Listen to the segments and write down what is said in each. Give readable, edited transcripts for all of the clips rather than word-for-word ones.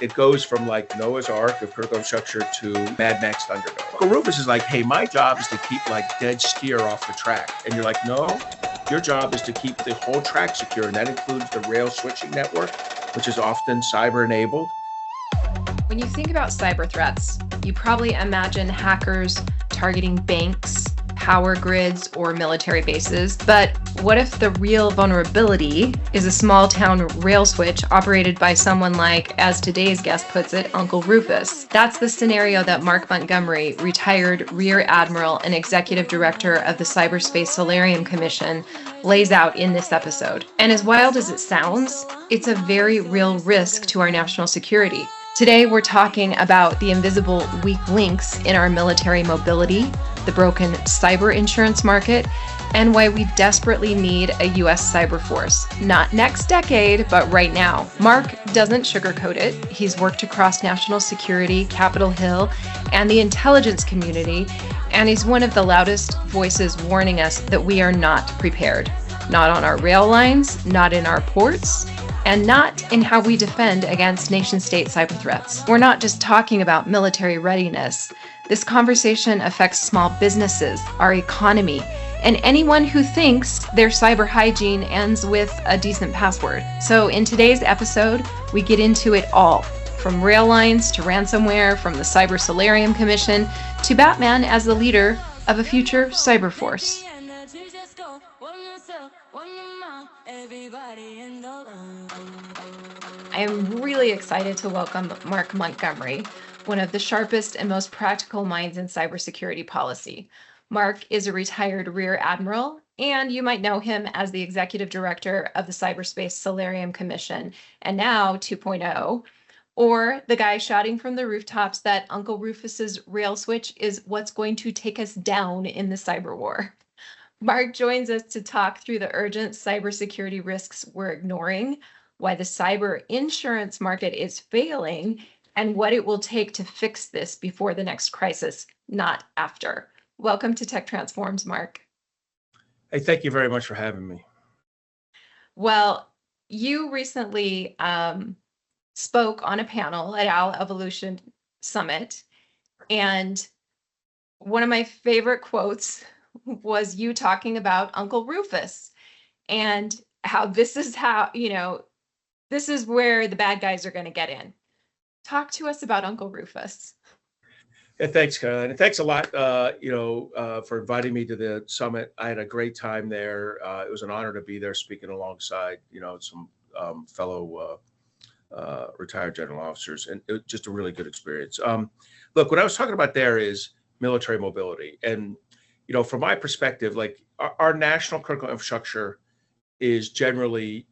It goes from like Noah's Ark of critical infrastructure to Mad Max Thunderdome. Uncle Rufus is like, hey, my job is to keep like dead steer off the track. And you're like, no, your job is to keep the whole track secure. And that includes the rail switching network, which is often cyber enabled. When you think about cyber threats, you probably imagine hackers targeting banks, power grids, or military bases. But what if the real vulnerability is a small town rail switch operated by someone like, as today's guest puts it, Uncle Rufus? That's the scenario that Mark Montgomery, retired Rear Admiral and Executive Director of the Cyberspace Solarium Commission, lays out in this episode. And as wild as it sounds, it's a very real risk to our national security. Today, we're talking about the invisible weak links in our military mobility, the broken cyber insurance market, and why we desperately need a U.S. cyber force. Not next decade, but right now. Mark doesn't sugarcoat it. He's worked across national security, Capitol Hill, and the intelligence community, and he's one of the loudest voices warning us that we are not prepared. Not on our rail lines, not in our ports, and not in how we defend against nation-state cyber threats. We're not just talking about military readiness. This conversation affects small businesses, our economy, and anyone who thinks their cyber hygiene ends with a decent password. So in today's episode, we get into it all, from rail lines to ransomware, from the Cyber Solarium Commission to Batman as the leader of a future cyber force. I am really excited to welcome Mark Montgomery, one of the sharpest and most practical minds in cybersecurity policy. Mark is a retired Rear Admiral, and you might know him as the Executive Director of the Cyberspace Solarium Commission, and now 2.0, or the guy shouting from the rooftops that Uncle Rufus's rail switch is what's going to take us down in the cyber war. Mark joins us to talk through the urgent cybersecurity risks we're ignoring, why the cyber insurance market is failing, and what it will take to fix this before the next crisis, not after. Welcome to Tech Transforms, Mark. Hey, thank you very much for having me. Well, you recently spoke on a panel at Owl Evolution Summit, and one of my favorite quotes was you talking about Uncle Rufus and how this is where the bad guys are going to get in. Talk to us about Uncle Rufus. Yeah, thanks, Caroline. And thanks a lot, for inviting me to the summit. I had a great time there. It was an honor to be there speaking alongside, some fellow retired general officers, and it was just a really good experience. Look, what I was talking about there is military mobility. And, from my perspective, like our national critical infrastructure is generally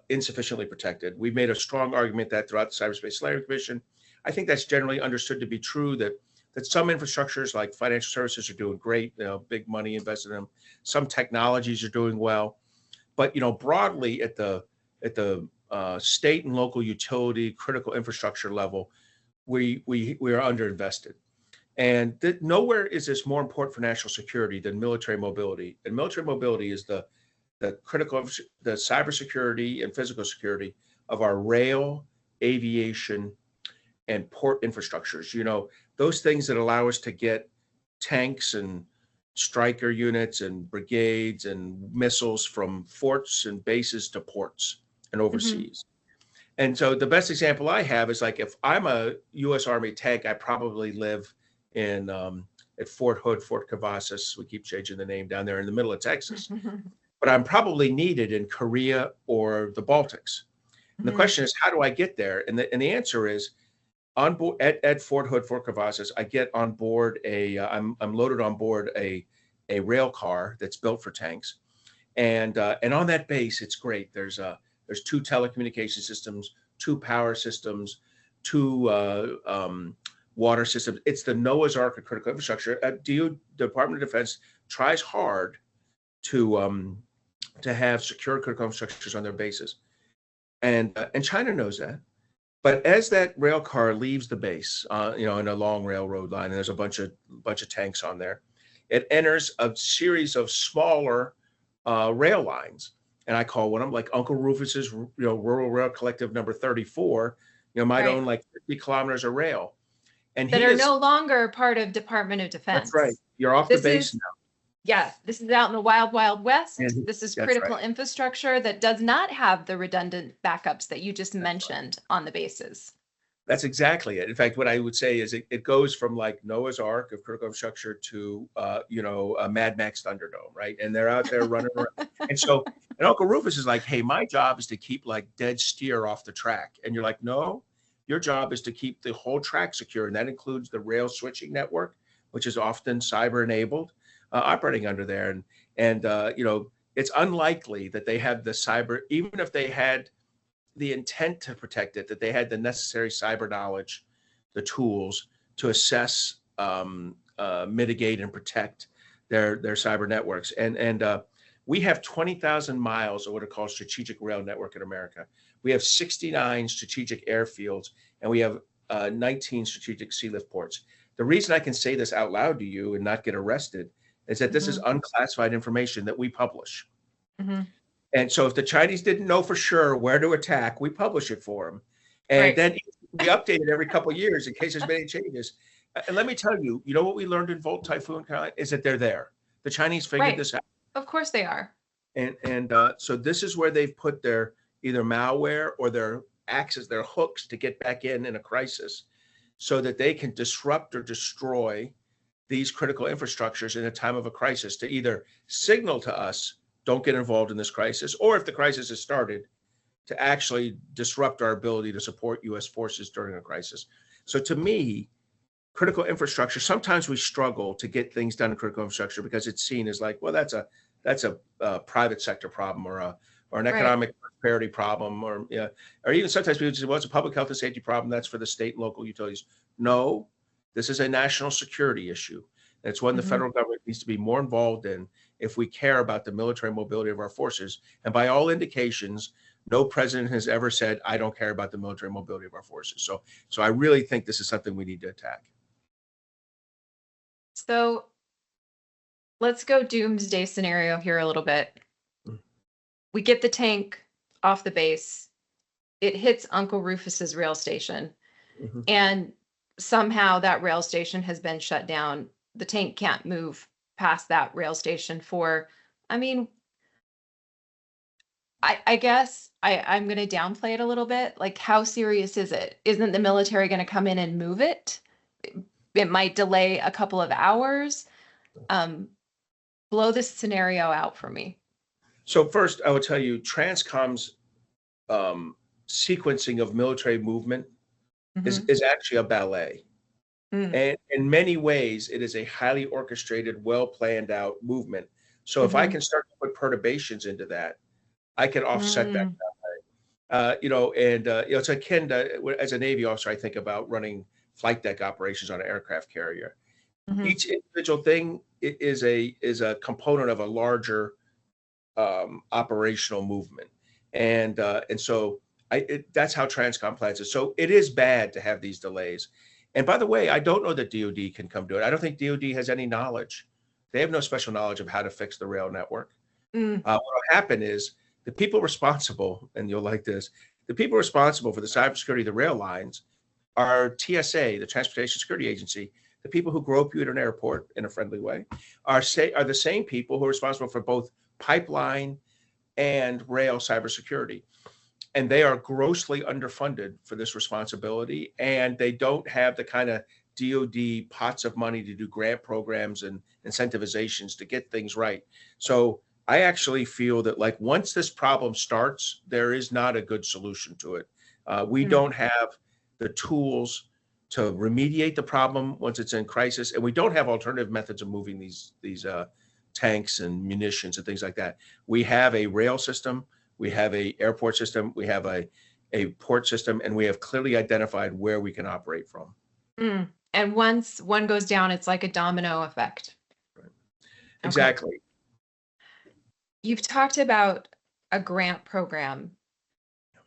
insufficiently protected. We've made a strong argument that throughout the Cyberspace Solarium Commission. I think that's generally understood to be true, that some infrastructures like financial services are doing great, big money invested in them. Some technologies are doing well, but broadly at the state and local utility critical infrastructure level, we are underinvested. And nowhere is this more important for national security than military mobility. And military mobility is the critical, the cybersecurity and physical security of our rail, aviation, and port infrastructures. Those things that allow us to get tanks and striker units and brigades and missiles from forts and bases to ports and overseas. Mm-hmm. And so the best example I have is like, if I'm a U.S. Army tank, I probably live in at Fort Hood, Fort Cavazos. We keep changing the name down there in the middle of Texas. But I'm probably needed in Korea or the Baltics. And the question is, how do I get there? And the answer is, on board at Fort Hood, Fort Cavazos, I get on board I'm loaded on board a rail car that's built for tanks, and on that base, it's great. There's 2 telecommunication systems, 2 power systems, 2 water systems. It's the Noah's Ark of critical infrastructure. Department of Defense tries hard to have secure critical infrastructures on their bases, and China knows that. But as that rail car leaves the base, in a long railroad line, and there's a bunch of tanks on there, it enters a series of smaller rail lines, and I call one of them like Uncle Rufus's, Rural Rail Collective number 34. might Right. own like 50 kilometers of rail. And That he are is, no longer part of Department of that's right. Defense. You're off the This base is, yeah, this is out in the wild, wild now. west. And This is that's right. critical infrastructure that does not have the redundant backups that you just mentioned on the bases. That's exactly it. In fact, what I would say is it goes from like Noah's Ark of critical infrastructure to, a Mad Max Thunderdome, right? And they're out there running around. And so, and Uncle Rufus is like, hey, my job is to keep like dead steer off the track. And you're like, no, your job is to keep the whole track secure. And that includes the rail switching network, which is often cyber enabled, operating under there. And it's unlikely that they have the cyber, even if they had the intent to protect it, that they had the necessary cyber knowledge, the tools to assess, mitigate, and protect their cyber networks. And we have 20,000 miles of what are called strategic rail network in America. We have 69 strategic airfields, and we have 19 strategic sea lift ports. The reason I can say this out loud to you and not get arrested is that this is unclassified information that we publish. Mm-hmm. And so if the Chinese didn't know for sure where to attack, we publish it for them. And Right. then we update it every couple of years in case there's many changes. And let me tell you, you know what we learned in Volt Typhoon, Caroline, is that they're there. The Chinese figured Right. this out. Of course they are. And so this is where they've put their either malware or their axes, their hooks to get back in a crisis so that they can disrupt or destroy these critical infrastructures in a time of a crisis to either signal to us, don't get involved in this crisis, or if the crisis has started, to actually disrupt our ability to support U.S. forces during a crisis. So to me, critical infrastructure, sometimes we struggle to get things done in critical infrastructure because it's seen as like, well, that's a private sector problem or an economic prosperity problem, or even sometimes people say, well, it's a public health and safety problem. That's for the state and local utilities. No, this is a national security issue. And it's one the federal government needs to be more involved in if we care about the military mobility of our forces. And by all indications, no president has ever said, I don't care about the military mobility of our forces. So I really think this is something we need to attack. So let's go doomsday scenario here a little bit. We get the tank off the base. It hits Uncle Rufus's rail station. And somehow that rail station has been shut down. The tank can't move past that rail station I guess I'm going to downplay it a little bit. Like, how serious is it? Isn't the military going to come in and move it? It might delay a couple of hours. Blow this scenario out for me. So first, I will tell you, Transcom's sequencing of military movement is actually a ballet. And in many ways, it is a highly orchestrated, well planned out movement. So if I can start to put perturbations into that, I can offset that. It's akin to, as a Navy officer, I think about running flight deck operations on an aircraft carrier. Each individual thing is a component of a larger operational movement, and so that's how Transcom plans it. So it is bad to have these delays. And by the way, I don't know that DoD can come do it. I don't think DoD has any knowledge. They have no special knowledge of how to fix the rail network. What will happen is the people responsible, and you'll like this, the people responsible for the cybersecurity of the rail lines are TSA, the Transportation Security Agency. The people who grope you at an airport in a friendly way are the same people who are responsible for both pipeline and rail cybersecurity. And they are grossly underfunded for this responsibility. And they don't have the kind of DoD pots of money to do grant programs and incentivizations to get things right. So I actually feel that, like, once this problem starts, there is not a good solution to it. We don't have the tools to remediate the problem once it's in crisis, and we don't have alternative methods of moving these tanks and munitions and things like that. We have a rail system, we have a airport system, we have a port system, and we have clearly identified where we can operate from. And once one goes down, it's like a domino effect. Right. Exactly. Okay. You've talked about a grant program.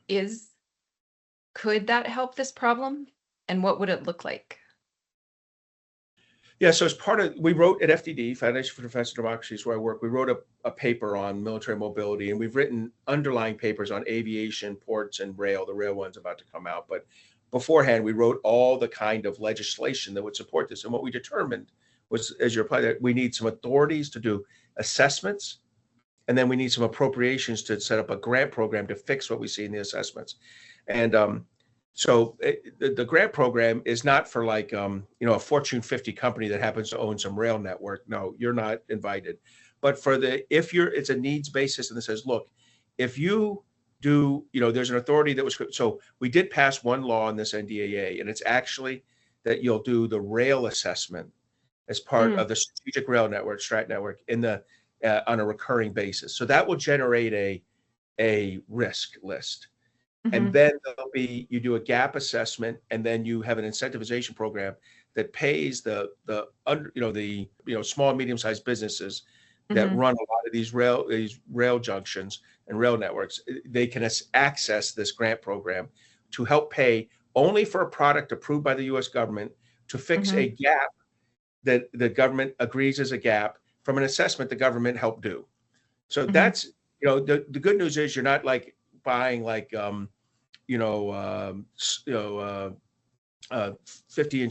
Could that help this problem? And what would it look like? Yeah, so as part of, we wrote at FDD, Foundation for Defense and Democracies, where I work, we wrote a paper on military mobility, and we've written underlying papers on aviation, ports, and rail. The rail one's about to come out, but beforehand, we wrote all the kind of legislation that would support this. And what we determined was, as you apply that, we need some authorities to do assessments, and then we need some appropriations to set up a grant program to fix what we see in the assessments. And the grant program is not for like, a Fortune 50 company that happens to own some rail network. No, you're not invited. But it's a needs basis, and it says, look, if you do, there's an authority that was, so we did pass one law in this NDAA, and it's actually that you'll do the rail assessment as part of the strategic rail network, Strat network, on a recurring basis. So that will generate a risk list. And then you do a gap assessment, and then you have an incentivization program that pays the small and medium-sized businesses that run a lot of these rail junctions and rail networks. They can access this grant program to help pay only for a product approved by the U.S. government to fix a gap that the government agrees is a gap from an assessment the government helped do. So that's, the good news is you're not like buying like 50-inch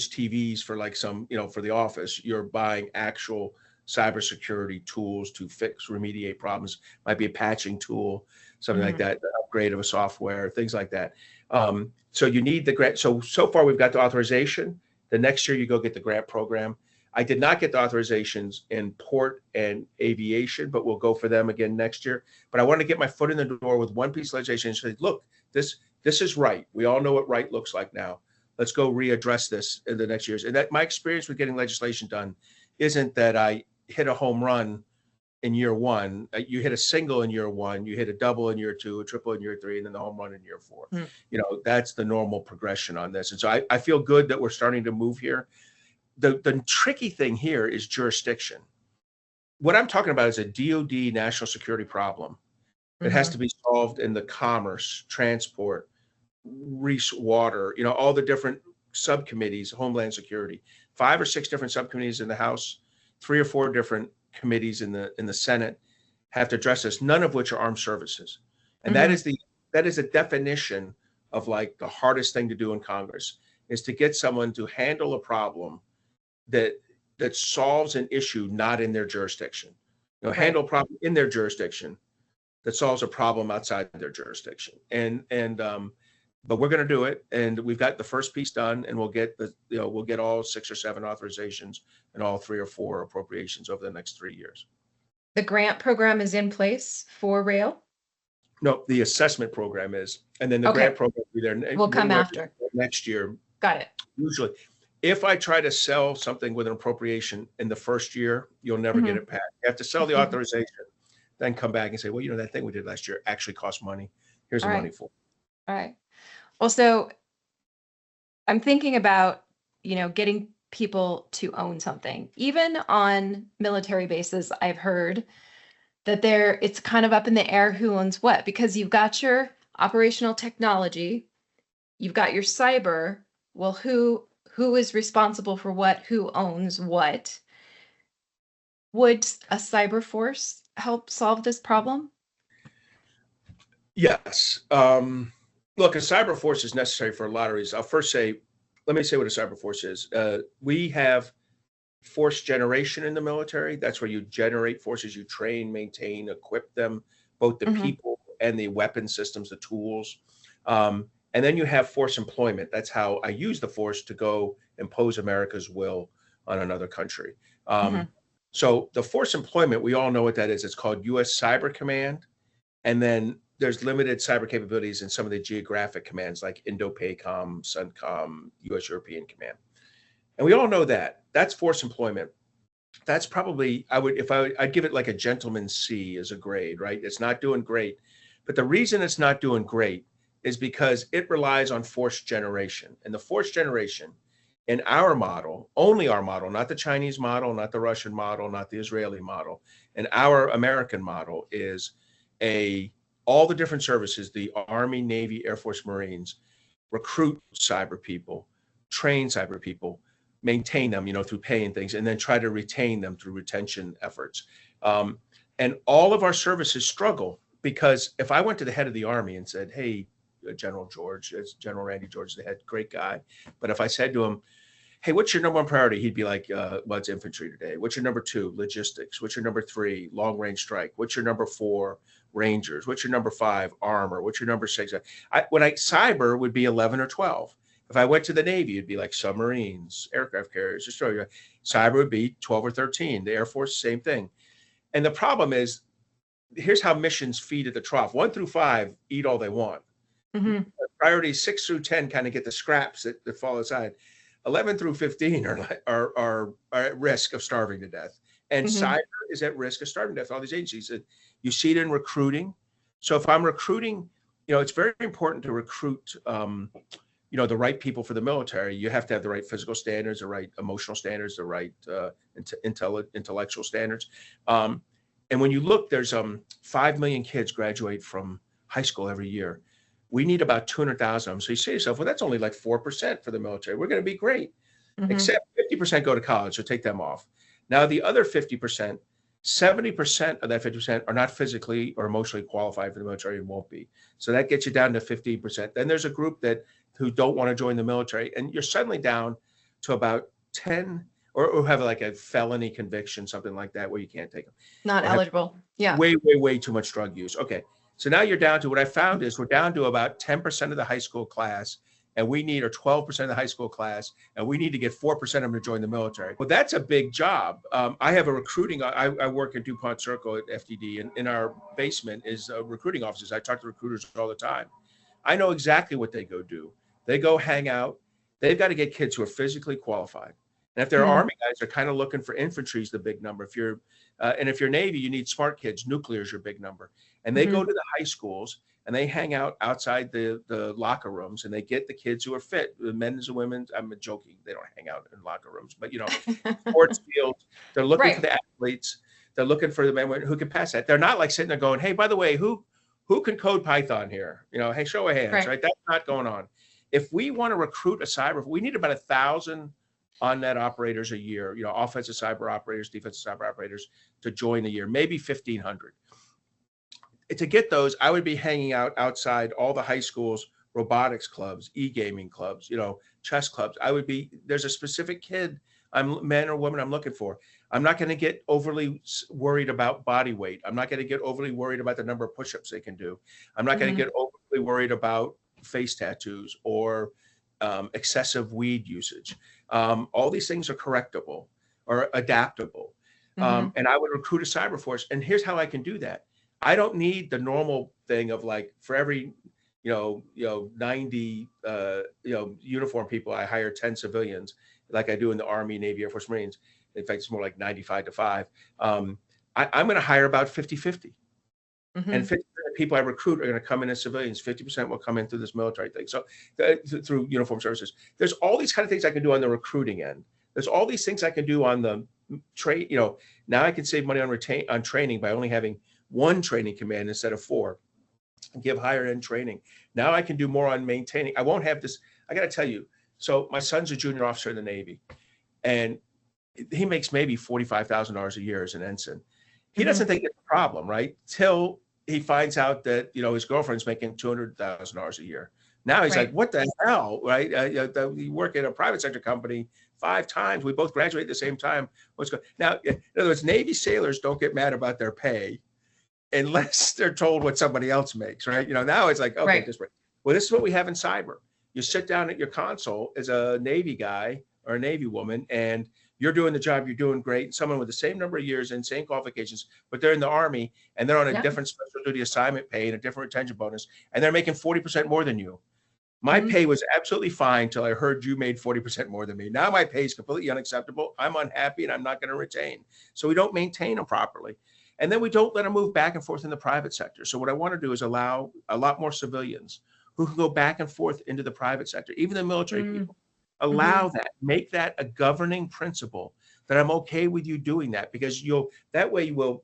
TVs for like some, for the office. You're buying actual cybersecurity tools to remediate problems. Might be a patching tool, something like that, the upgrade of a software, things like that. So you need the grant. So far we've got the authorization. The next year you go get the grant program. I did not get the authorizations in port and aviation, but we'll go for them again next year. But I want to get my foot in the door with one piece of legislation and say, look, this is right. We all know what right looks like now. Let's go readdress this in the next years. And that my experience with getting legislation done isn't that I hit a home run in year one. You hit a single in year one, you hit a double in year two, a triple in year three, and then the home run in year four. That's the normal progression on this. And so I feel good that we're starting to move here. The tricky thing here is jurisdiction. What I'm talking about is a DoD national security problem that has to be solved in the commerce, transport, water, all the different subcommittees, Homeland Security, 5 or 6 different subcommittees in the House, 3 or 4 different committees in the Senate have to address this, none of which are armed services. And that is a definition of like the hardest thing to do in Congress, is to get someone to handle a problem that solves an issue not in their jurisdiction. Handle a problem in their jurisdiction that solves a problem outside their jurisdiction. But we're going to do it, and we've got the first piece done, and we'll get all 6 or 7 authorizations and all 3 or 4 appropriations over the next 3 years. The grant program is in place for rail? No, the assessment program is, and then the grant program will be there. Will come after next year. Got it. Usually, if I try to sell something with an appropriation in the first year, you'll never get it passed. You have to sell the authorization, then come back and say, well, that thing we did last year actually cost money. Here's the money for it. All right. Well, so I'm thinking about, getting people to own something. Even on military bases, I've heard that it's kind of up in the air who owns what, because you've got your operational technology, you've got your cyber. Well, who is responsible for what? Who owns what? Would a cyber force help solve this problem? Yes. Look, a cyber force is necessary for a lot of reasons. Let me say what a cyber force is. We have force generation in the military. That's where you generate forces, you train, maintain, equip them, both the people and the weapon systems, the tools. And then you have force employment. That's how I use the force to go impose America's will on another country. So the force employment, we all know what that is. It's called U.S. Cyber Command. And then there's limited cyber capabilities in some of the geographic commands like Indo-PACOM, CENTCOM, U.S. European Command. And we all know that. That's force employment. That's probably, I'd give it like a gentleman's C as a grade, right? It's not doing great. But the reason it's not doing great is because it relies on force generation. And the force generation in our model, only our model, not the Chinese model, not the Russian model, not the Israeli model, and our American model is all the different services, the Army, Navy, Air Force, Marines, recruit cyber people, train cyber people, maintain them, through pay and things, and then try to retain them through retention efforts. And all of our services struggle because if I went to the head of the Army and said, hey, General George, it's General Randy George, the head great guy. But if I said to him, hey, what's your number one priority? He'd be like, well, it's infantry today. What's your number two? Logistics. What's your number three? Long range strike. What's your number four? Rangers. What's your number five? Armor. What's your number six? Cyber would be 11 or 12. If I went to the Navy, it'd be like submarines, aircraft carriers, destroyer. Cyber would be 12 or 13. The Air Force, same thing. And the problem is, here's how missions feed at the trough. 1 through 5 eat all they want. Priorities 6 through 10 kind of get the scraps that fall aside. 11 through 15 are at risk of starving to death. And cyber is at risk of starving to death. All these agencies, you see it in recruiting. So if I'm recruiting, it's very important to recruit, the right people for the military. You have to have the right physical standards, the right emotional standards, the right intellectual standards. And when you look, there's 5 million kids graduate from high school every year. We need about 200,000 of them. So you say to yourself, well, that's only like 4% for the military. We're going to be great. Except 50% go to college, so take them off. Now, the other 50%, 70% of that 50% are not physically or emotionally qualified for the military and won't be. So that gets you down to 15%. Then there's a group who don't want to join the military, and you're suddenly down to about 10 or have like a felony conviction, something like that, where you can't take them. Not eligible. Yeah. Way, way too much drug use. Okay. So now you're down to, what I found is we're down to about 10% of the high school class, and we need, or 12% of the high school class, and we need to get 4% of them to join the military. Well, that's a big job. I have a recruiting, I work in DuPont Circle at FDD, and in our basement is recruiting offices. I talk to recruiters all the time. I know exactly what they go do. They go hang out. They've got to get kids who are physically qualified. And if they're Army guys, they're kind of looking for infantry is the big number. If you're Navy, you need smart kids. Nuclear is your big number. And they go to the high schools and they hang out outside the locker rooms, and they get the kids who are fit, the men and the women. I'm joking. They don't hang out in locker rooms, but sports fields. They're looking for the athletes. They're looking for the men who can pass that. They're not like sitting there going, hey, by the way, who can code Python here? Hey, show of hands, right? That's not going on. If we want to recruit a cyber, we need about 1,000 on-net operators a year, offensive cyber operators, defensive cyber operators to join a year, maybe 1,500. To get those, I would be hanging out outside all the high schools, robotics clubs, e-gaming clubs, chess clubs. There's a specific kid, man or woman, I'm looking for. I'm not going to get overly worried about body weight. I'm not going to get overly worried about the number of push-ups they can do. I'm not going to get overly worried about face tattoos or excessive weed usage. All these things are correctable or adaptable. And I would recruit a cyber force. And here's how I can do that. I don't need the normal thing of like, for every 90 uniform people, I hire 10 civilians, like I do in the Army, Navy, Air Force, Marines. In fact, it's more like 95 to 5. I'm going to hire about 50-50. And 50% of people I recruit are going to come in as civilians. 50% will come in through this military thing. So through uniform services, there's all these kind of things I can do on the recruiting end. There's all these things I can do on the trade. Now I can save money on training by only having one training command instead of 4, and give higher end training. Now I can do more on maintaining. I won't have this. I got to tell you. So my son's a junior officer in the Navy, and he makes maybe $45,000 a year as an ensign. He doesn't think it's a problem, right? Till he finds out that, his girlfriend's making $200,000 a year. Now he's like, what the hell, right? You work at a private sector company 5 times. We both graduate at the same time. What's going now? In other words, Navy sailors don't get mad about their pay unless they're told what somebody else makes, right? Now it's like, okay, well, this is what we have in cyber. You sit down at your console as a Navy guy or a Navy woman, and you're doing the job, you're doing great. And someone with the same number of years and same qualifications, but they're in the Army and they're on a different special duty assignment pay and a different retention bonus, and they're making 40% more than you. My pay was absolutely fine till I heard you made 40% more than me. Now my pay is completely unacceptable. I'm unhappy and I'm not going to retain. So we don't maintain them properly. And then we don't let them move back and forth in the private sector. So what I want to do is allow a lot more civilians who can go back and forth into the private sector, even the military people. Allow that, make that a governing principle that I'm okay with you doing that, because that way you will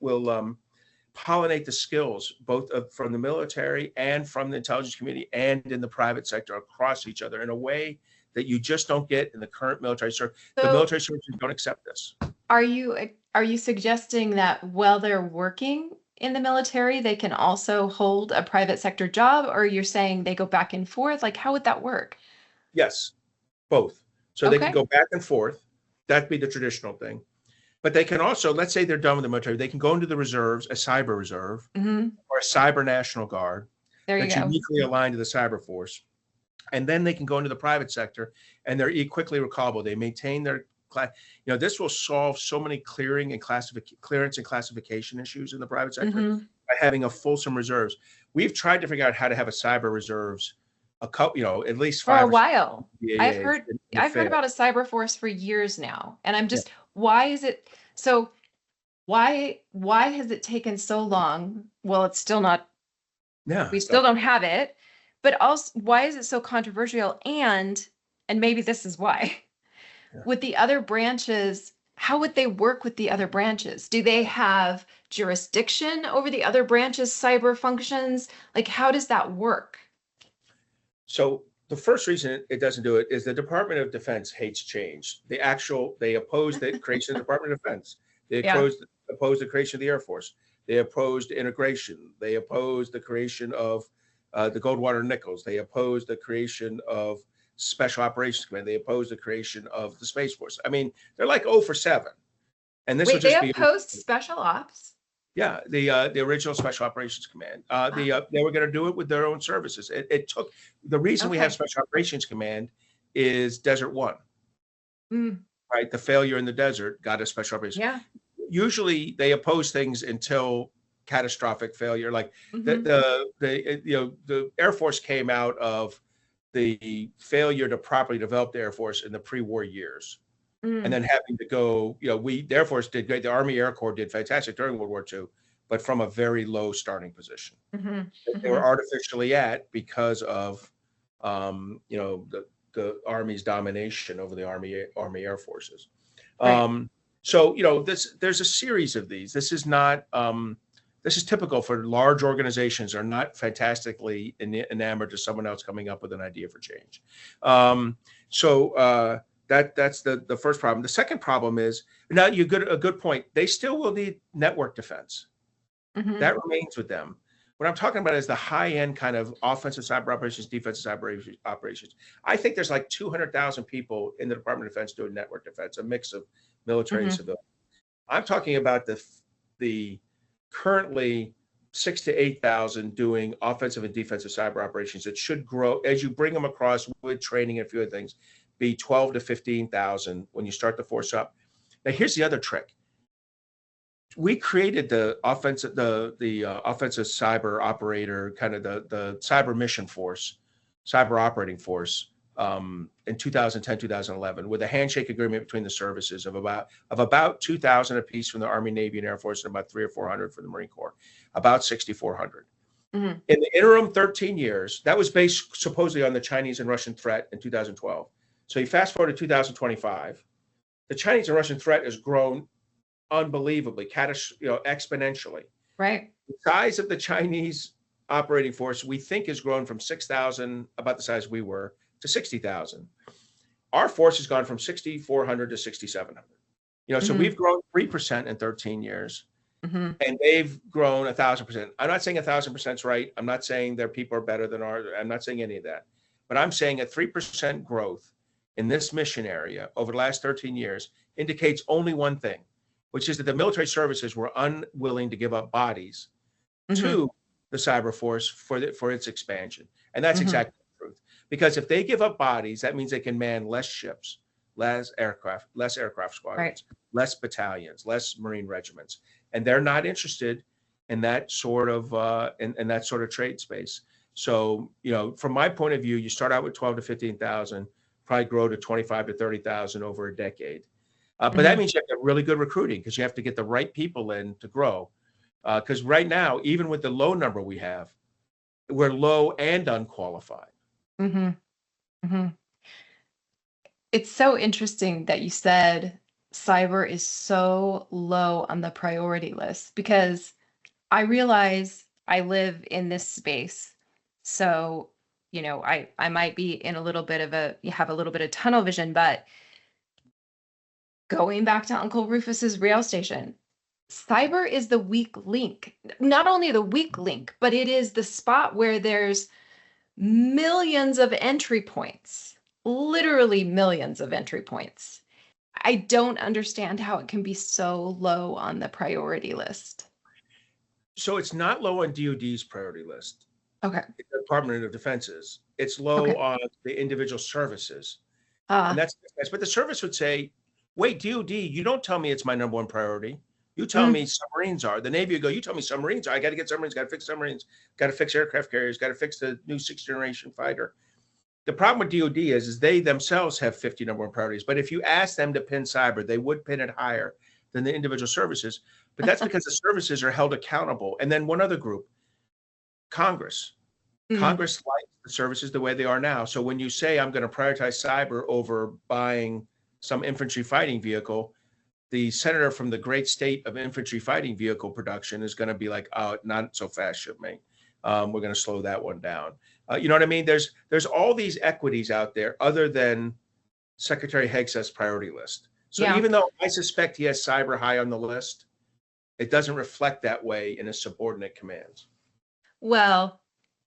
pollinate the skills both from the military and from the intelligence community and in the private sector across each other in a way that you just don't get in the current military service. The military services don't accept this. Are you suggesting that while they're working, in the military, they can also hold a private sector job, or you're saying they go back and forth? Like, how would that work? Yes, both. So they can Okay. go back and forth. That'd be the traditional thing. But they can also, let's say they're done with the military, they can go into the reserves, a cyber reserve Hmm. or a cyber national guard There you that's go. uniquely aligned to the cyber force. And then they can go into the private sector and they're quickly recallable. They maintain their class. This will solve so many clearance and classification issues in the private sector Hmm. by having a fulsome reserves. We've tried to figure out how to have a cyber reserves, a couple, at least For a 5 or 6 while. I've BAAs, heard and it I've heard failed. about a cyber force for years now. And I'm Yeah. just, why is it so why has it taken so long? Well, it's still not, Yeah. we still don't have it, but also why is it so controversial? And maybe this is why. Yeah. With the other branches, how would they work with the other branches? Do they have jurisdiction over the other branches' cyber functions? Like, how does that work? So the first reason it doesn't do it is the Department of Defense hates change. They oppose the creation of the Department of Defense. They Yeah. oppose the creation of the Air Force. They opposed integration. They opposed the creation of the Goldwater Nichols. They opposed the creation of Special Operations Command. They opposed the creation of the Space Force. I mean, they're like 0 for 7. And this will Wait, they just have be post special ops? yeah, the original Special Operations Command. They were going to do it with their own services. It took the reason we have Okay. Special Operations Command is Desert One, Mm, right? The failure in the desert got a Special Operations. yeah. Usually they oppose things until catastrophic failure. Like Hmm. the Air Force came out of the failure to properly develop the Air Force in the pre-war years. And Mm, then having to go, the Air Force did great. The Army Air Corps did fantastic during World War II, but from a very low starting position. hmm. They were Hmm. artificially at because of, the Army's domination over the Army Air Forces. Right. So there's a series of these. This is not. This is typical for large organizations are not fantastically enamored to someone else coming up with an idea for change. That's the first problem. The second problem is now a good point. They still will need network defense. Hmm. That remains with them. What I'm talking about is the high end kind of offensive cyber operations, defensive cyber operations. I think there's like 200,000 people in the Department of Defense doing network defense, a mix of military and Hmm. civilian. I'm talking about the currently 6 to 8,000 doing offensive and defensive cyber operations. It should grow as you bring them across with training and a few other things, be 12 to 15,000 when you start the force up. Now, here's the other trick. We created the offensive cyber operator, kind of the cyber mission force, cyber operating force in 2010, 2011, with a handshake agreement between the services of about 2,000 apiece from the Army, Navy, and Air Force, and about 300 or 400 for the Marine Corps, about 6,400. Hmm. In the interim 13 years, that was based supposedly on the Chinese and Russian threat in 2012. So you fast forward to 2025, the Chinese and Russian threat has grown unbelievably, exponentially. Right. The size of the Chinese operating force, we think, has grown from 6,000, about the size we were, to 60,000. Our force has gone from 6,400 to 6,700. So Hmm. we've grown 3% in 13 years, Hmm. and they've grown 1,000%. I'm not saying 1,000% is right. I'm not saying their people are better than ours. I'm not saying any of that. But I'm saying a 3% growth in this mission area over the last 13 years indicates only one thing, which is that the military services were unwilling to give up bodies Hmm. to the cyber force for its expansion. And that's Hmm. exactly the truth. Because if they give up bodies, that means they can man less ships, less aircraft Right. squadrons, less battalions, less Marine regiments. And they're not interested in that sort of in that sort of trade space. So, from my point of view, you start out with 12 to 15,000, probably grow to 25 to 30,000 over a decade. But that Hmm. means you have to have really good recruiting because you have to get the right people in to grow. Because right now, even with the low number we have, we're low and unqualified. Hmm. Hmm. It's so interesting that you said cyber is so low on the priority list because I realize I live in this space. So, I might be in a little bit of you have a little bit of tunnel vision, but going back to Uncle Rufus's rail station, cyber is the weak link. Not only the weak link, but it is the spot where there's millions of entry points, literally millions of entry points. I don't understand how it can be so low on the priority list. So it's not low on DoD's priority list. Okay. The Department of Defense's. It's low Okay. on the individual services. And Uh, that's what the service would say, wait, DoD, you don't tell me it's my number one priority. You tell mm, me submarines are. The Navy would go, you tell me submarines are. I got to get submarines, got to fix submarines, got to fix aircraft carriers, got to fix the new sixth generation fighter. The problem with DoD is they themselves have 50 number one priorities. But if you ask them to pin cyber, they would pin it higher than the individual services. But that's because the services are held accountable. And then one other group, Congress. mm, Congress likes the services the way they are now. So when you say I'm going to prioritize cyber over buying some infantry fighting vehicle, the senator from the great state of infantry fighting vehicle production is going to be like, oh, not so fast, shipmate. We're going to slow that one down. You know what I mean? There's all these equities out there other than Secretary Hegseth's priority list. So yeah. even though I suspect he has cyber high on the list, it doesn't reflect that way in his subordinate commands. Well,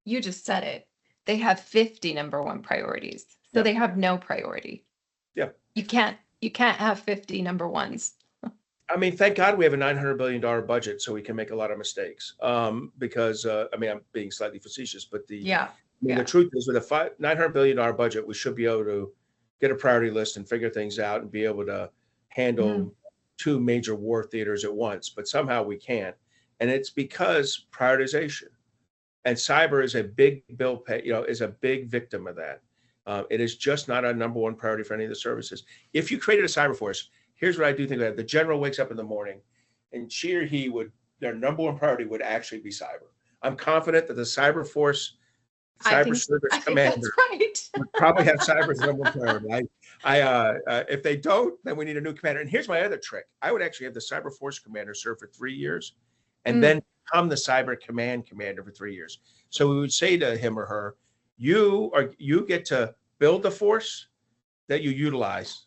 you just said it. They have 50 number one priorities. So Yeah. they have no priority. Yeah. You can't have 50 number ones. I mean, thank God we have a $900 billion budget so we can make a lot of mistakes. Because, I mean, I'm being slightly facetious, but Yeah. the Yeah. truth is with a $900 billion budget, we should be able to get a priority list and figure things out and be able to Mm, handle two major war theaters at once, but somehow we can't. And it's because prioritization. And cyber is a big bill pay, is a big victim of that. It is just not a number one priority for any of the services. If you created a cyber force, here's what I do think of. The general wakes up in the morning and she or he would, their number one priority would actually be cyber. I'm confident that the cyber force, I cyber think service I think that's commander right. would probably have cyber as number one priority. If they don't, then we need a new commander. And here's my other trick. I would actually have the cyber force commander serve for 3 years and Mm, then become the cyber command commander for 3 years. So we would say to him or her, you get to build the force that you utilize.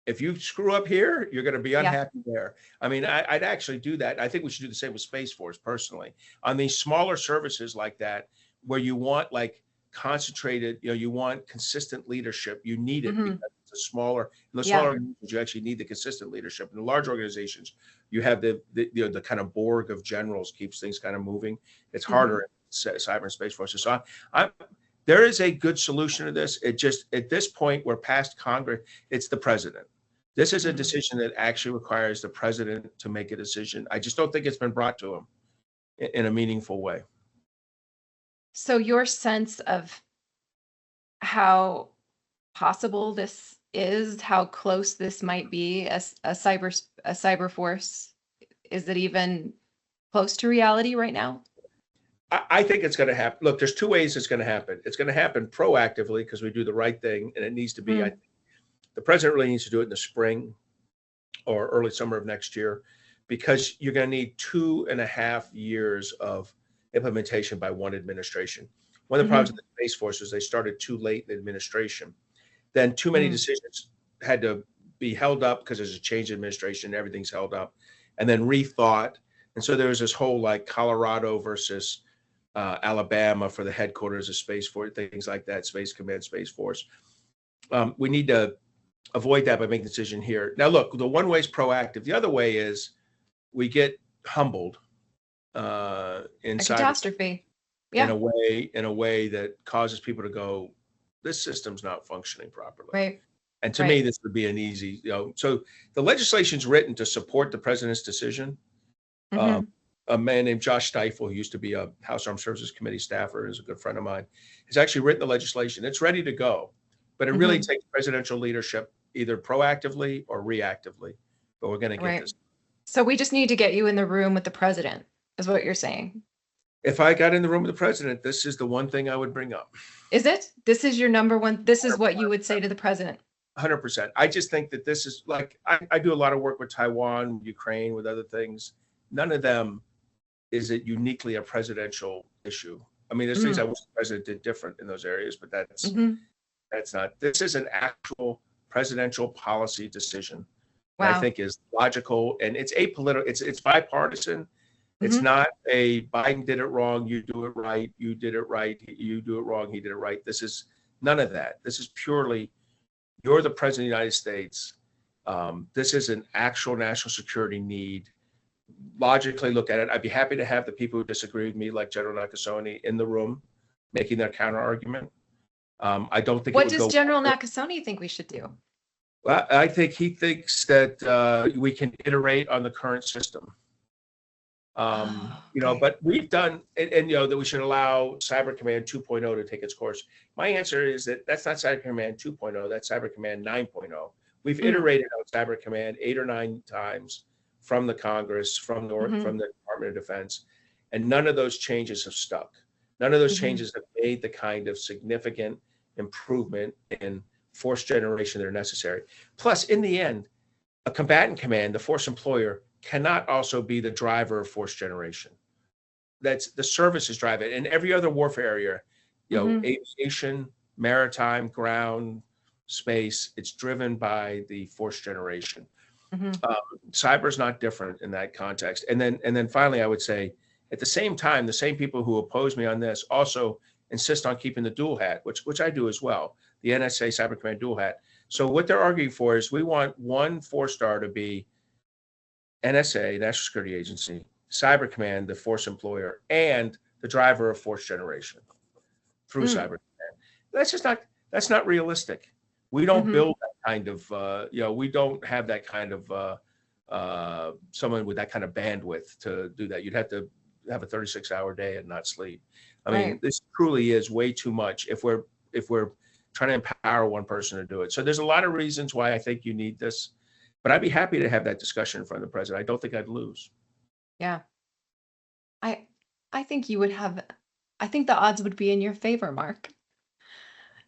If you screw up here, you're going to be yeah. unhappy there. I mean, I'd actually do that. I think we should do the same with Space Force personally. On these smaller services like that, where you want like concentrated, you want consistent leadership, you need it Hmm. because it's a smaller, in the Yeah. smaller organizations, you actually need the consistent leadership. In the large organizations, you have the kind of Borg of generals keeps things kind of moving. It's Hmm. harder in cyber and space forces. So there is a good solution to this. It just, at this point, we're past Congress, it's the president. This is a Hmm. decision that actually requires the president to make a decision. I just don't think it's been brought to him in a meaningful way. So your sense of how possible this is, how close this might be as a cyber force, is it even close to reality right now? I think it's going to happen. Look, there's two ways it's going to happen. It's going to happen proactively because we do the right thing, and it needs to be. I Mm, think the president really needs to do it in the spring or early summer of next year, because you're going to need 2.5 years of implementation by one administration. One of the problems mhm, with the Space Force is they started too late in the administration. Then too many mm, decisions had to be held up because there's a change in administration, everything's held up, and then rethought. And so there was this whole like Colorado versus Alabama for the headquarters of Space Force, things like that, Space Command, Space Force. We need to avoid that by making a decision here. Now, look, the one way is proactive. The other way is we get humbled in a cyber catastrophe. in Yeah. a way that causes people to go, this system's not functioning properly. Right. And to me, Right. this would be an easy, so the legislation's written to support the president's decision. Um, Hmm. a man named Josh Steifel, who used to be a House Armed Services Committee staffer, is a good friend of mine, has actually written the legislation. It's ready to go, but it really Hmm. takes presidential leadership either proactively or reactively. But we're going to get Right. this. So we just need to get you in the room with the president, is what you're saying. If I got in the room with the president, this is the one thing I would bring up. Is it? This is your number one. This is what you would say to the president. 100%. I just think that this is like, I do a lot of work with Taiwan, Ukraine, with other things. None of them is it uniquely a presidential issue. I mean, there's things Mm, I wish the president did different in those areas, but hmm. that's not, this is an actual presidential policy decision that I Wow. think is logical, and it's apolitical. It's bipartisan. It's Hmm. not a Biden did it wrong, you do it right, you did it right, you do it wrong, he did it right. This is none of that. This is purely you're the president of the United States. This is an actual national security need. Logically look at it. I'd be happy to have the people who disagree with me, like General Nakasone, in the room making their counter argument. I don't think it What would does go. General Nakasone think we should do? Well, I think he thinks that we can iterate on the current system. Oh, okay. But we've done, and that we should allow Cyber Command 2.0 to take its course. My answer is that that's not Cyber Command 2.0, that's Cyber Command 9.0. We've Mm. iterated on Cyber Command 8 or 9 times from the Congress, from Mhm. the Department of Defense, and none of those changes have stuck. None of those Mhm. changes have made the kind of significant improvement in force generation that are necessary. Plus, in the end, a combatant command, the force employer, cannot also be the driver of force generation. That's the services drive it. In every other warfare area, Mhm. aviation, maritime, ground, space, it's driven by the force generation. Mhm. Cyber is not different in that context. And then finally, I would say, at the same time, the same people who oppose me on this also insist on keeping the dual hat, which I do as well, the NSA Cyber Command dual hat. So what they're arguing for is we want one four-star to be NSA, National Security Agency, Cyber Command, the force employer, and the driver of force generation through Mm. Cyber Command. That's not realistic. We don't Mhm. build that kind of, we don't have that kind of someone with that kind of bandwidth to do that. You'd have to have a 36-hour day and not sleep. I mean, Right. this truly is way too much if we're trying to empower one person to do it. So there's a lot of reasons why I think you need this, but I'd be happy to have that discussion in front of the president. I don't think I'd lose. Yeah. I I think you would have I think the odds would be in your favor, Mark.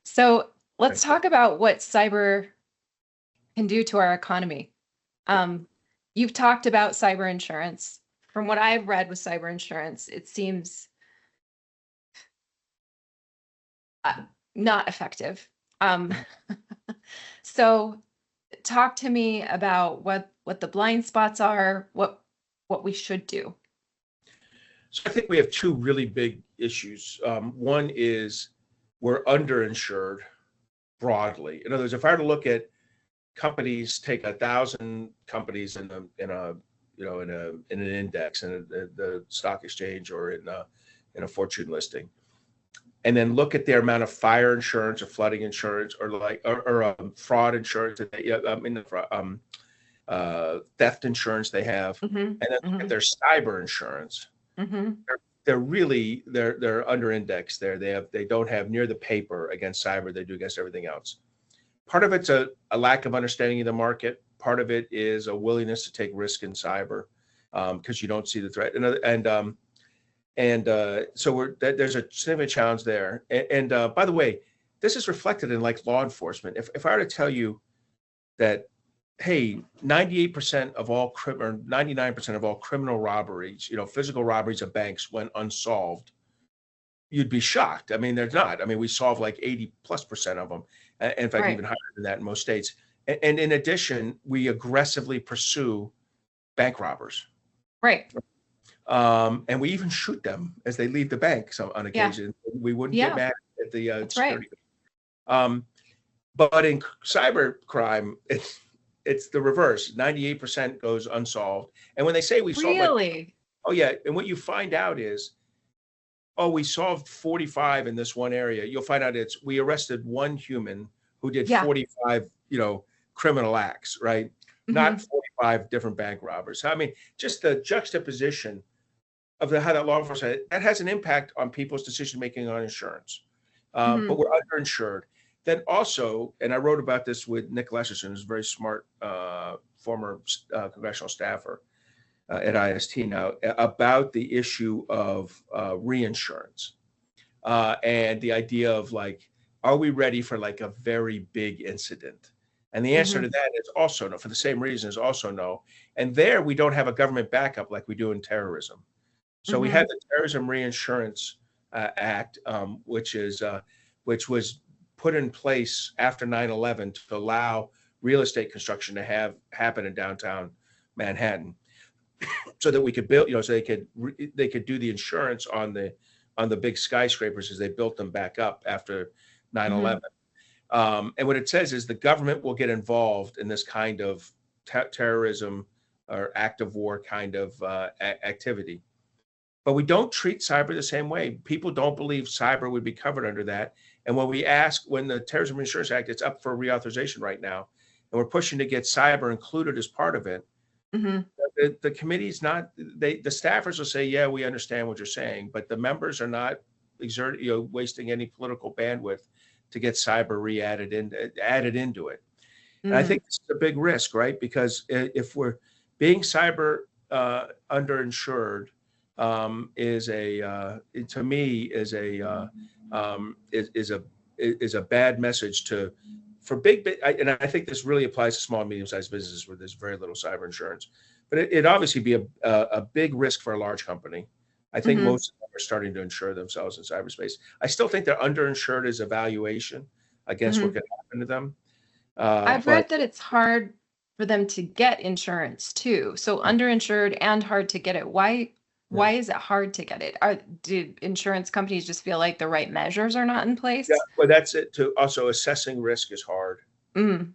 So, let's Thank you. talk about what cyber can do to our economy. Um, you've talked about cyber insurance. From what I've read with cyber insurance, it seems uh, not effective. Um, so talk to me about what the blind spots are, what we should do. So I think we have two really big issues. One is we're underinsured broadly. In other words, if I were to look at companies, take 1,000 companies in an index in the stock exchange or in a Fortune listing, and then look at their amount of fire insurance or flooding insurance or fraud insurance, theft insurance they have, Mhm, and then look at mhm, their cyber insurance. mhm, They're under indexed there. They don't have near the paper against cyber they do against everything else. Part of it's a lack of understanding of the market. Part of it is a willingness to take risk in cyber because you don't see the threat. So there's a significant challenge there. And by the way, this is reflected in like law enforcement. If I were to tell you that, hey, 98% of all or 99% of all criminal robberies, physical robberies of banks went unsolved, you'd be shocked. I mean, they're not. I mean, we solve like 80+% of them. And in fact, right, even higher than that in most states. And in addition, we aggressively pursue bank robbers. right. And we even shoot them as they leave the bank on Yeah, occasion. We wouldn't get yeah, mad at the that's right. security. Um, but in cyber crime, it's the reverse. 98% goes unsolved. And when they say we solved, like, Really? oh yeah, and what you find out is, oh, we solved 45 in this one area. You'll find out we arrested one human who did Yeah. 45, criminal acts, right? Not Mhm, 45 different bank robbers. I mean, just the juxtaposition of how that law enforcement, that has an impact on people's decision making on insurance. But mhm, we're underinsured. Then also, and I wrote about this with Nick Lesserson, who's a very smart former congressional staffer at IST now, about the issue of reinsurance and the idea of like, are we ready for like a very big incident? And the answer mhm, to that is also no, for the same reason is also no. And there we don't have a government backup like we do in terrorism. So we mhm, have the Terrorism Reinsurance Act, which was put in place after 9/11 to allow real estate construction to have happen in downtown Manhattan, so that we could build, so they could do the insurance on the big skyscrapers as they built them back up after 9/11. And what it says is the government will get involved in this kind of terrorism or act of war kind of activity. But we don't treat cyber the same way. People don't believe cyber would be covered under that. And when we ask, when the Terrorism Insurance Act, it's up for reauthorization right now, and we're pushing to get cyber included as part of it, the committee's not, the staffers will say, yeah, we understand what you're saying, but the members are not wasting any political bandwidth to get cyber added into it. And I think this is a big risk, right? Because if we're being cyber underinsured, to me is a bad message for big, and I think this really applies to small and medium-sized businesses where there's very little cyber insurance. But it'd obviously be a big risk for a large company. I think most of them are starting to insure themselves in cyberspace. I still think they're underinsured as a valuation against what could happen to them. I've read that it's hard for them to get insurance too. So underinsured and hard to get it. Why is it hard to get it? Do insurance companies just feel like the right measures are not in place? Yeah, well, that's it too. Also, assessing risk is hard. And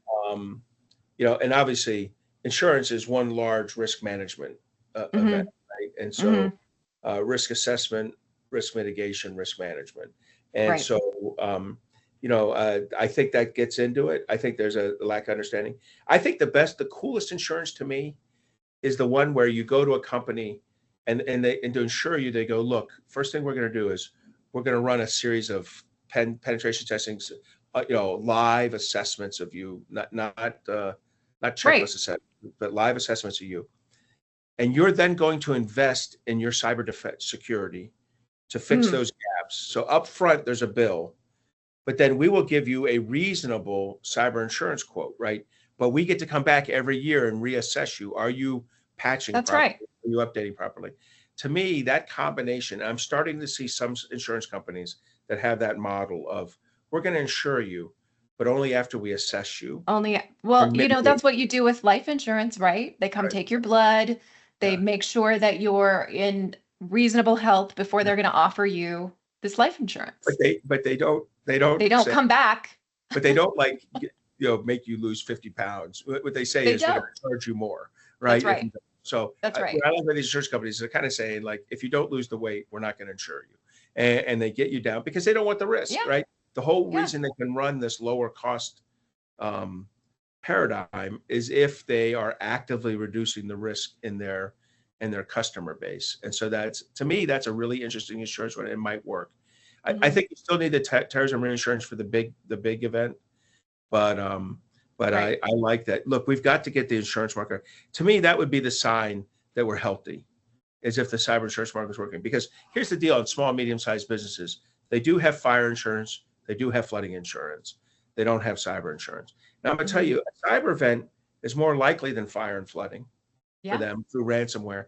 obviously insurance is one large risk management event, right? And so risk assessment, risk mitigation, risk management. And so, I think that gets into it. I think there's a lack of understanding. I think the coolest insurance to me is the one where you go to a company and to insure you, they go, look, first thing we're going to do is we're going to run a series of penetration testings, live assessments of you, not checklist assessment, but live assessments of you. And you're then going to invest in your cyber defense security to fix those gaps. So up front, there's a bill, but then we will give you a reasonable cyber insurance quote, right? But we get to come back every year and reassess you. Are you patching That's properly? right. Are you updating properly? To me, that combination, I'm starting to see some insurance companies that have that model of, we're going to insure you, but only after we assess you. That's what you do with life insurance, right? They come take your blood. They make sure that you're in reasonable health before they're going to offer you this life insurance. But they don't come back. But they don't make you lose 50 pounds. What they say is we're going to charge you more, right? That's right. So that's right. What I like about these insurance companies, they're kind of saying, like, if you don't lose the weight, we're not going to insure you. And they get you down because they don't want the risk, right? The whole reason they can run this lower cost paradigm is if they are actively reducing the risk in their customer base. And so to me, that's a really interesting insurance one. It might work. I think you still need the terrorism reinsurance for the big event, but I like that. Look, we've got to get the insurance market. To me, that would be the sign that we're healthy, is if the cyber insurance market is working. Because here's the deal: in small, medium-sized businesses, they do have fire insurance, they do have flooding insurance, they don't have cyber insurance. Now, I'm going to tell you, a cyber event is more likely than fire and flooding for them through ransomware.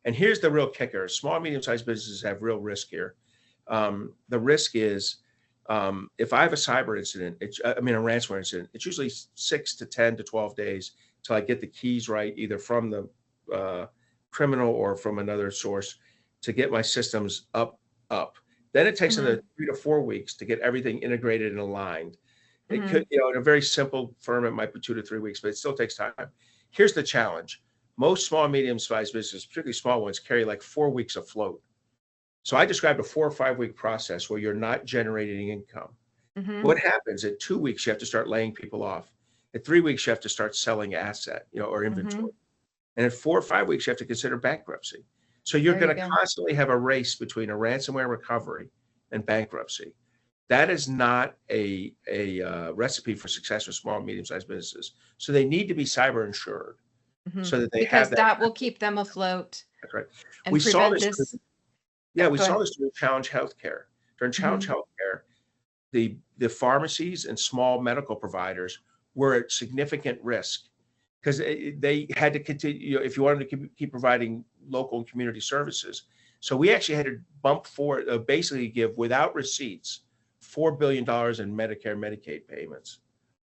And here's the real kicker: small, medium-sized businesses have real risk here. The risk is, if I have a cyber incident, a ransomware incident, it's usually 6 to 10 to 12 days till I get the keys right, either from the criminal or from another source, to get my systems up. Then it takes another 3 to 4 weeks to get everything integrated and aligned. It could, in a very simple firm, it might be 2 to 3 weeks, but it still takes time. Here's the challenge: most small, medium-sized businesses, particularly small ones, carry like 4 weeks of float. So I described a 4 or 5 week process where you're not generating income. What happens at 2 weeks? You have to start laying people off. At 3 weeks, you have to start selling asset, or inventory. And at 4 or 5 weeks, you have to consider bankruptcy. So you're going to constantly have a race between a ransomware recovery and bankruptcy. That is not a recipe for success for small and medium-sized businesses. So they need to be cyber insured, so that they have that will keep them afloat. That's right. And we saw this. We saw this during Challenge Healthcare. During Challenge Healthcare, the pharmacies and small medical providers were at significant risk because they had to continue, if you wanted to keep providing local and community services. So we actually had to bump forward, basically give, without receipts, $4 billion in Medicare, Medicaid payments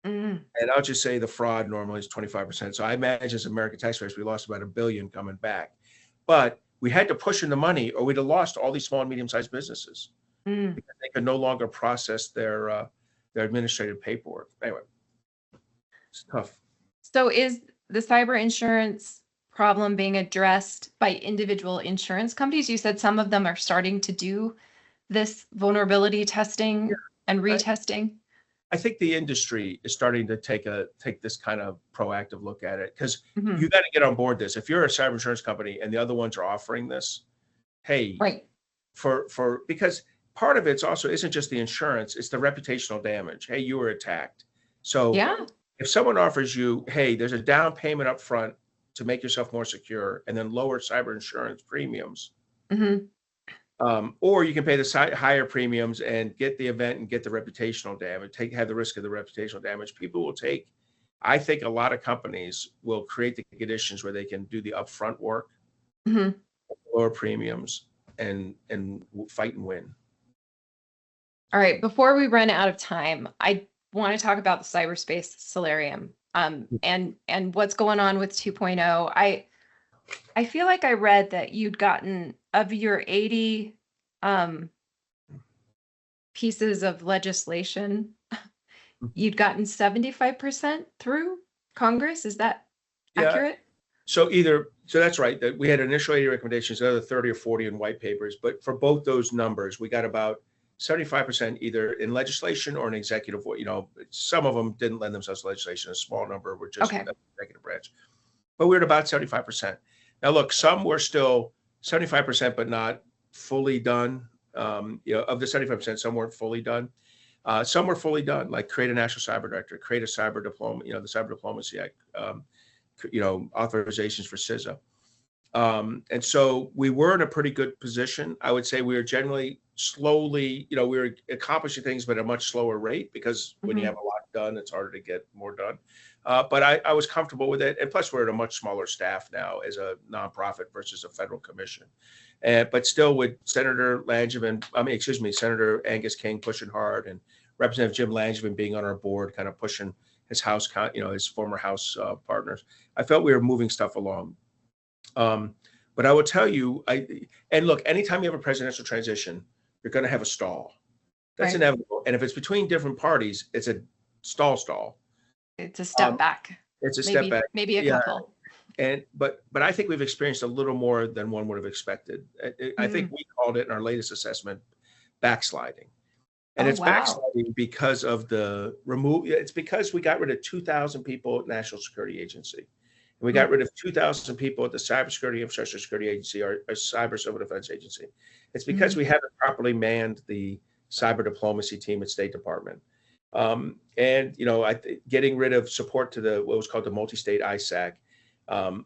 Mm. And I'll just say the fraud normally is 25%. So I imagine as American taxpayers, we lost about $1 billion coming back. But we had to push in the money or we'd have lost all these small and medium-sized businesses Mm. because they could no longer process their administrative paperwork. Anyway, it's tough. So is the cyber insurance problem being addressed by individual insurance companies? You said some of them are starting to do this vulnerability Yeah, testing and I, retesting. I think the industry is starting to take this kind of proactive look at it because Hmm. you got to get on board this. If you're a cyber insurance company and the other ones are offering this, hey, Right. for because part of it's also isn't just the insurance, it's the reputational damage. Hey, you were attacked. So Yeah. if someone offers you, hey, there's a down payment up front to make yourself more secure and then lower cyber insurance premiums, Hmm. or you can pay the higher premiums and get the event and get the reputational damage, have the risk of the reputational damage. People will take, I think a lot of companies will create the conditions where they can do the upfront work, Hmm. lower premiums, and fight and win. All right. Before we run out of time, I want to talk about the cyberspace solarium, and what's going on with 2.0. I feel like I read that you'd gotten of your 80 um, pieces of legislation, you'd gotten 75% through Congress. Is that Yeah. accurate? So that's right. That we had initial 80 recommendations, the other 30 or 40 in white papers. But for both those numbers, we got about 75% either in legislation or in executive. Some of them didn't lend themselves to legislation. A small number were just Okay. executive branch. But we're at about 75%. Now, look, some were still 75%, but not fully done. Of the 75%, some weren't fully done. Some were fully done, like create a national cyber director, create a cyber diploma, the Cyber Diplomacy Act, authorizations for CISA. And so we were in a pretty good position. I would say we were generally slowly, we were accomplishing things, but at a much slower rate because when you Hmm. have a lot done, it's harder to get more done. But I was comfortable with it. And plus, we're at a much smaller staff now as a nonprofit versus a federal commission. But still with Senator Angus King pushing hard and Representative Jim Langevin being on our board, kind of pushing his his former House partners. I felt we were moving stuff along. But I will tell you, and look, anytime you have a presidential transition, you're going to have a stall. That's Right. inevitable. And if it's between different parties, it's a stall. It's a step Um, back. it's a step back. Maybe a Yeah. couple. But I think we've experienced a little more than one would have expected. I think Mm. we called it in our latest assessment backsliding. And Oh, it's wow. backsliding because of it's because we got rid of 2,000 people at National Security Agency. And we got Mm. rid of 2,000 people at the Cybersecurity Infrastructure Security Agency, our Cyber Civil Defense Agency. It's because Mm. we haven't properly manned the cyber diplomacy team at State Department. And getting rid of support to what was called the multi-state ISAC,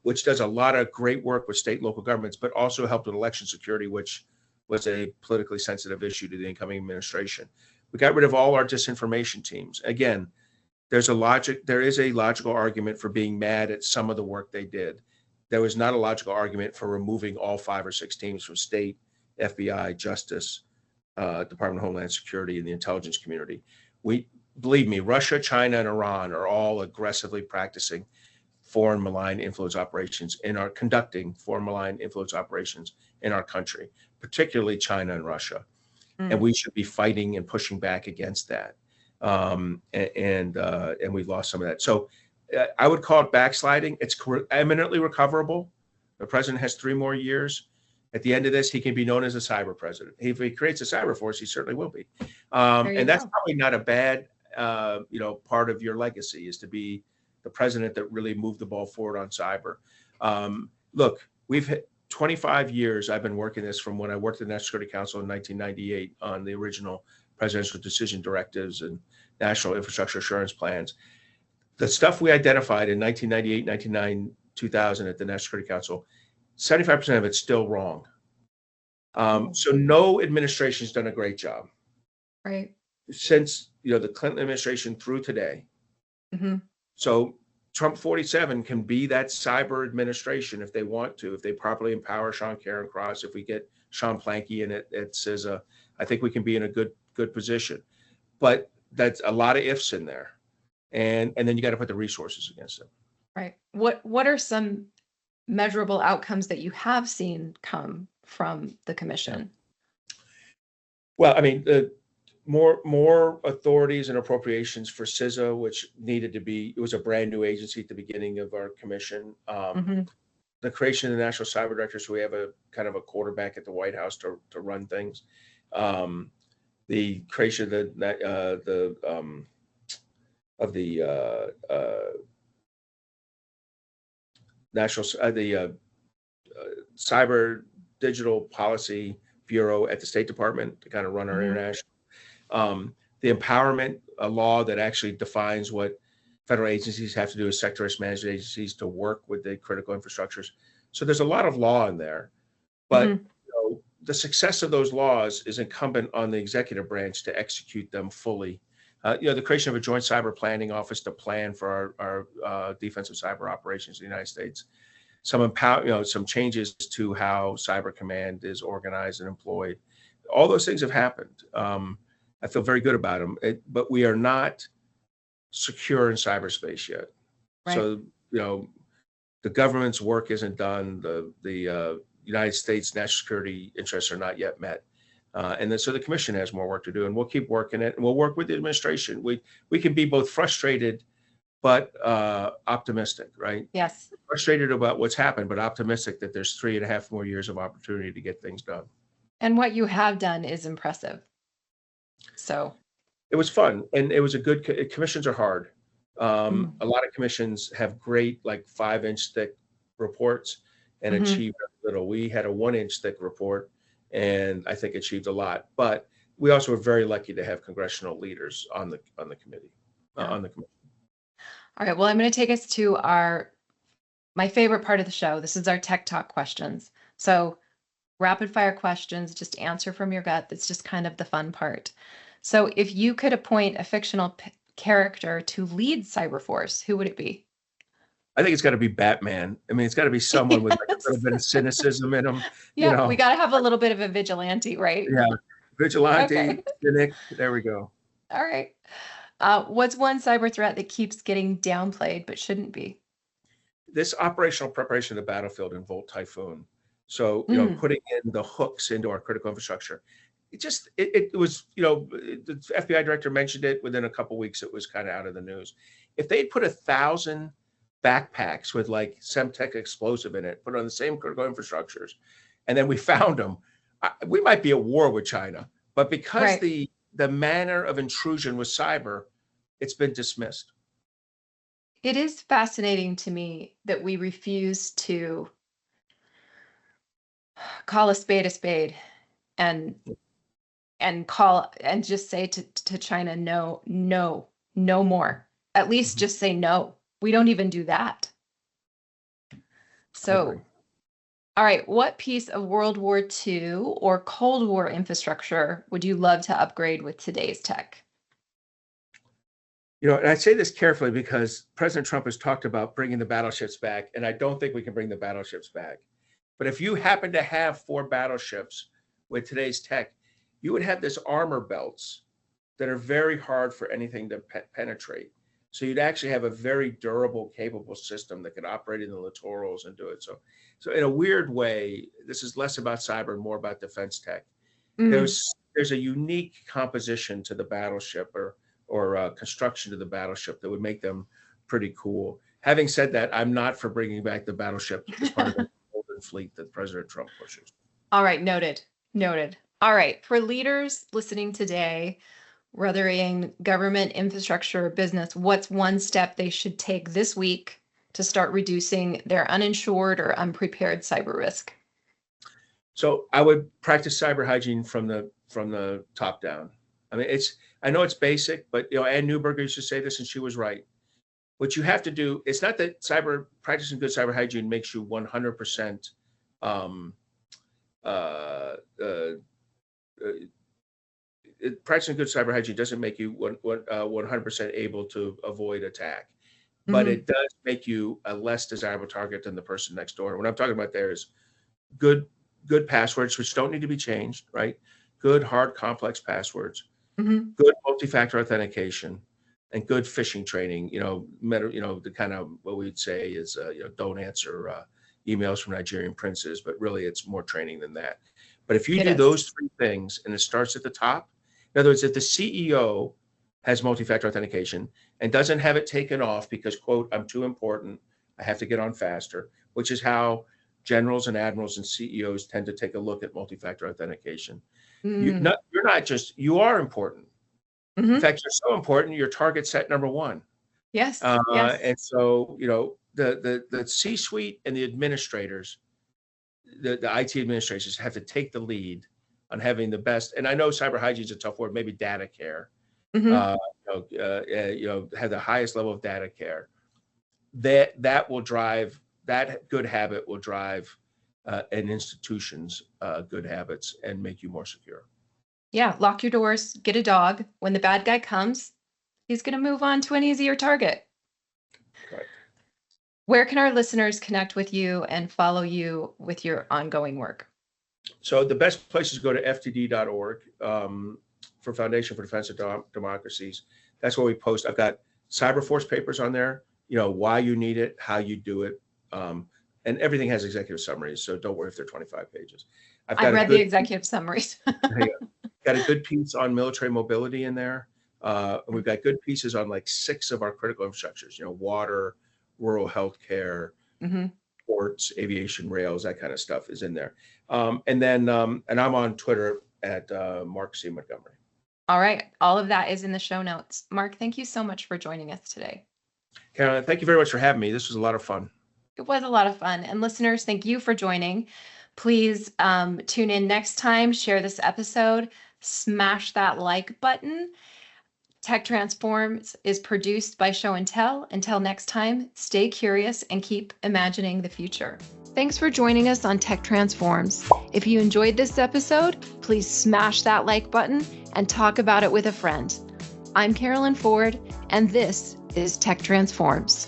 which does a lot of great work with state and local governments, but also helped with election security, which was a politically sensitive issue to the incoming administration. We got rid of all our disinformation teams. Again, there is a logical argument for being mad at some of the work they did. There was not a logical argument for removing all 5 or 6 teams from state, FBI, Justice, Department of Homeland Security, and the intelligence community. Believe me, Russia, China, and Iran are all aggressively practicing foreign malign influence operations conducting foreign malign influence operations in our country, particularly China and Russia. And Mm. we should be fighting and pushing back against that. And we've lost some of that. So I would call it backsliding. It's eminently recoverable. The president has 3 more years. At the end of this, he can be known as a cyber president. If he creates a cyber force, he certainly will be. And that's probably not a bad, part of your legacy is to be the president that really moved the ball forward on cyber. Look, we've hit 25 years. I've been working this from when I worked at the National Security Council in 1998 on the original presidential decision directives and national infrastructure assurance plans. The stuff we identified in 1998, 1999, 2000 at the National Security Council, 75% of it's still wrong. So no administration has done a great job. Right. Since the Clinton administration through today. Mm-hmm. So Trump 47 can be that cyber administration if they want to, if they properly empower Sean Carencross, if we get Sean Planky in at CISA, I think we can be in a good position. But that's a lot of ifs in there. and then you got to put the resources against it. Right. What are some measurable outcomes that you have seen come from the commission? Well, I mean, more authorities and appropriations for CISA, which needed to be, it was a brand new agency at the beginning of our commission. The creation of the National Cyber Director, so we have a kind of a quarterback at the White House to run things. The creation of the national cyber digital policy bureau at the State Department to kind of run our international. The empowerment, a law that actually defines what federal agencies have to do as sector risk management agencies to work with the critical infrastructures. So there's a lot of law in there, but you know, the success of those laws is incumbent on the executive branch to execute them fully. You know, the creation of a joint cyber planning office to plan for our defensive cyber operations in the United States. Some changes to how Cyber Command is organized and employed. All those things have happened. I feel very good about them, but we are not secure in cyberspace yet. Right. So, you know, the government's work isn't done. The United States national security interests are not yet met. And then so the commission has more work to do, and we'll keep working it, and we'll work with the administration. We can be both frustrated but optimistic, right? Yes. Frustrated about what's happened, but optimistic that there's 3.5 more years of opportunity to get things done. And what you have done is impressive. So it was fun, and it was a good. Commissions are hard. A lot of commissions have great, like 5-inch thick reports and achieve little. We had a 1-inch thick report, and I think achieved a lot. But we also were very lucky to have congressional leaders on the committee, on the commission. All right. Well, I'm going to take us to my favorite part of the show. This is our tech talk questions. So rapid fire questions, just answer from your gut. That's just kind of the fun part. So if you could appoint a fictional character to lead Cyberforce, who would it be? I think it's got to be Batman. I mean, it's got to be someone with like a little bit of cynicism in him. Yeah, you know? We got to have a little bit of a vigilante, right? Yeah, vigilante, cynic. There we go. All right. What's one cyber threat that keeps getting downplayed but shouldn't be? This operational preparation of the battlefield in Volt Typhoon. So, you know, putting in the hooks into our critical infrastructure. It was, you know, the FBI director mentioned it. Within a couple of weeks, it was kind of out of the news. If they'd put 1,000 backpacks with like Semtech explosive in it, put it on the same critical infrastructures, and then we found them, we might be at war with China. But because the manner of intrusion was cyber, it's been dismissed. It is fascinating to me that we refuse to call a spade and call and just say to China, no more. At least just say no. We don't even do that. So, all right, what piece of World War II or Cold War infrastructure would you love to upgrade with today's tech? You know, and I say this carefully because President Trump has talked about bringing the battleships back, and I don't think we can bring the battleships back. But if you happen to have 4 battleships with today's tech, you would have this armor belts that are very hard for anything to penetrate. So you'd actually have a very durable, capable system that could operate in the littorals and do it. So in a weird way, this is less about cyber and more about defense tech. There's a unique composition to the battleship or construction to the battleship that would make them pretty cool. Having said that, I'm not for bringing back the battleship as part of the golden fleet that President Trump pushes. All right, noted. All right, for leaders listening today, whether in government, infrastructure, or business, what's one step they should take this week to start reducing their uninsured or unprepared cyber risk? So I would practice cyber hygiene from the top down. I mean, I know it's basic, but you know, Ann Neuberger used to say this, and she was right. What you have to do, it's not that practicing good cyber hygiene makes you 100%. Practicing good cyber hygiene doesn't make you 100% able to avoid attack, but it does make you a less desirable target than the person next door. What I'm talking about there is good passwords, which don't need to be changed, right? Good, hard, complex passwords, good multi-factor authentication, and good phishing training. The kind of what we'd say is don't answer emails from Nigerian princes, but really it's more training than that. But if you It do is. those three things and it starts at the top, in other words, if the CEO has multi-factor authentication and doesn't have it taken off because, quote, I'm too important, I have to get on faster, which is how generals and admirals and CEOs tend to take a look at multi-factor authentication. Mm. You are important. In Hmm. fact, you're so important, your target set number one. Yes. Yes. And so, the C-suite and the administrators, the IT administrators have to take the lead on having the best. And I know cyber hygiene is a tough word, maybe data care. Hmm. Have the highest level of data care. That will drive, that good habit will drive an institution's good habits and make you more secure. Yeah. Lock your doors, get a dog. When the bad guy comes, he's going to move on to an easier target. Right. Where can our listeners connect with you and follow you with your ongoing work? So the best place is go to ftd.org for Foundation for Defense of Democracies. That's where we post. I've got Cyberforce papers on there, why you need it, how you do it. And everything has executive summaries. So don't worry if they're 25 pages. I've read the executive summaries. Got a good piece on military mobility in there. And we've got good pieces on like 6 of our critical infrastructures, water, rural healthcare, Mm-hmm. ports, aviation, rails, that kind of stuff is in there. And I'm on Twitter at Mark C. Montgomery. All right. All of that is in the show notes. Mark, thank you so much for joining us today. Caroline, thank you very much for having me. This was a lot of fun. It was a lot of fun. And listeners, thank you for joining. Please tune in next time, share this episode, smash that like button. Tech Transforms is produced by Show and Tell. Until next time, stay curious and keep imagining the future. Thanks for joining us on Tech Transforms. If you enjoyed this episode, please smash that like button and talk about it with a friend. I'm Carolyn Ford, and this is Tech Transforms.